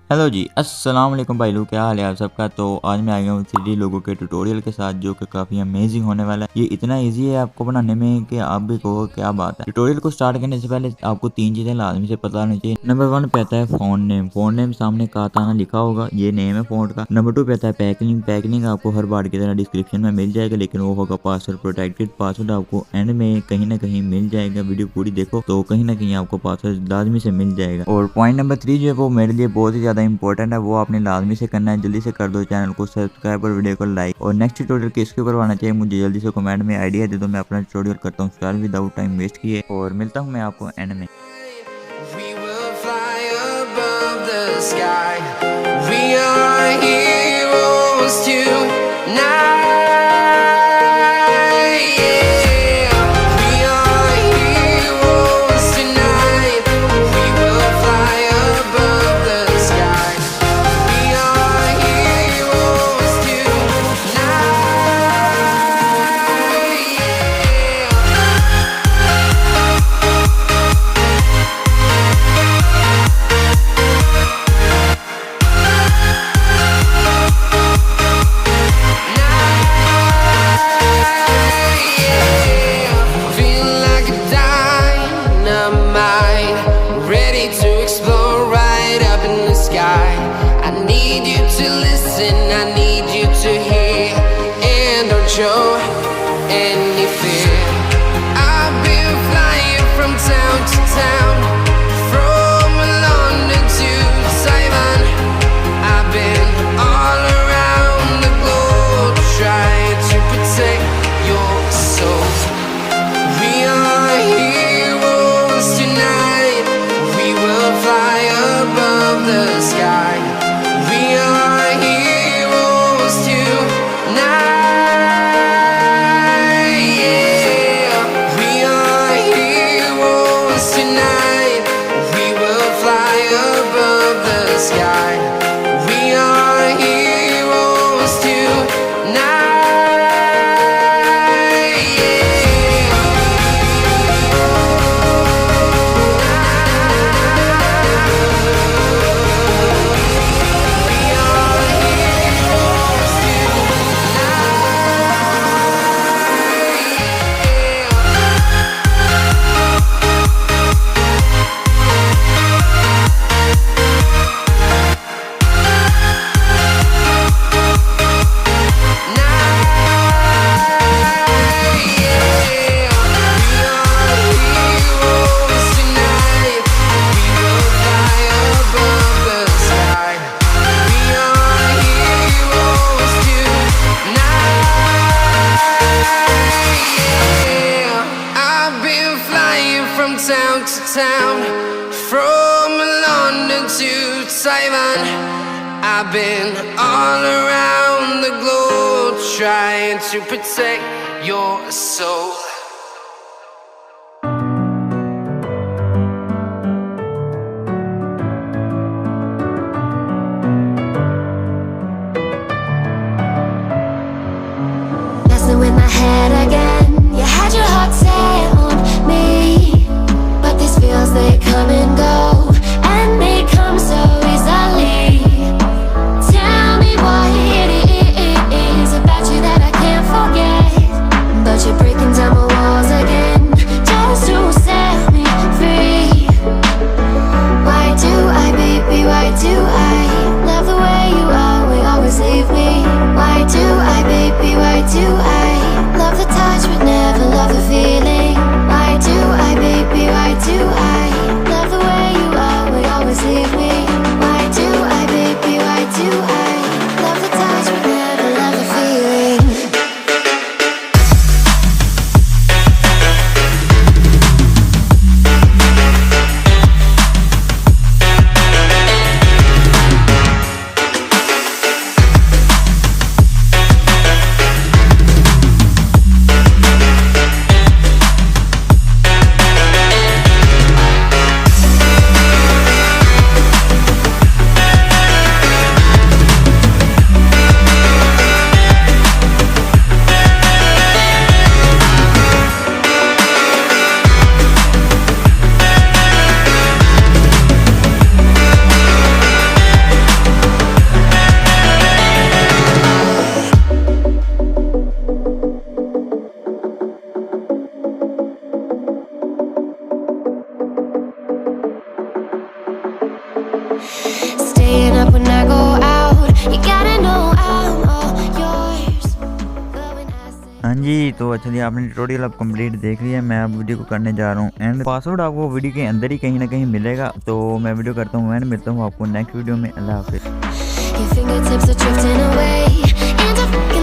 Hello जी, अस्सलाम वालेकुम भाई लोग, क्या हाल है आप सबका। तो आज मैं आ गया हूँ 3D लोगो के ट्यूटोरियल के साथ जो कि काफ़ी अमेजिंग होने वाला है। ये इतना इजी है आपको बनाने में कि आप भी कहो क्या बात है। ट्यूटोरियल को स्टार्ट करने से पहले आपको 3 चीज़ें लाजमी से पता होनी चाहिए। नंबर 1 पे आता है फ़ॉन्ट नेम। फ़ॉन्ट नेम सामने काताना लिखा होगा, ये नेम है फ़ॉन्ट का। नंबर 2 पे आता है पैकिंग। पैकिंग आपको हर बार की तरह डिस्क्रिप्शन में मिल जाएगा, लेकिन वो होगा पासवर्ड प्रोटेक्टेड। पासवर्ड आपको एंड में कहीं ना कहीं मिल जाएगा। वीडियो पूरी देखो तो कहीं ना कहीं आपको पासवर्ड लाजमी से मिल जाएगा। और पॉइंट नंबर 3 जो है वो मेरे लिए बहुत ही ज़्यादा इंपॉर्टेंट है, वो आपने लाजमी से करना है। जल्दी से कर दो चैनल को सब्सक्राइब और वीडियो को लाइक। और नेक्स्ट ट्यूटोरियल किसके ऊपर आना चाहिए मुझे जल्दी से कमेंट में आइडिया दे दो, मैं अपना ट्यूटोरियल करता हूँ स्टार्ट विदाउट टाइम वेस्ट किए। और मिलता हूँ मैं आपको एंड में। Show any fear. I've been flying from town to town, from London to Taiwan. I've been all around the globe trying to protect your soul. We are heroes tonight. We will fly above the sky. We are heroes tonight. Town to town, from London to Taiwan. I've been all around the globe trying to protect your soul. Messing with my head again. You had your heart set on me, but these feels, they come and go, and they come so easily. Tell me what it is about you that I can't forget, but you're breaking down my हाँ जी, तो अच्छा जी, आपने tutorial अब complete देख लिया। मैं अब video को करने जा रहा हूँ एंड पासवर्ड आपको वीडियो के अंदर ही कहीं ना कहीं मिलेगा। तो मैं वीडियो करता हूँ एंड मिलता हूँ आपको नेक्स्ट वीडियो में। अल्लाह हाफिज़। Your fingertips are drifting away, and I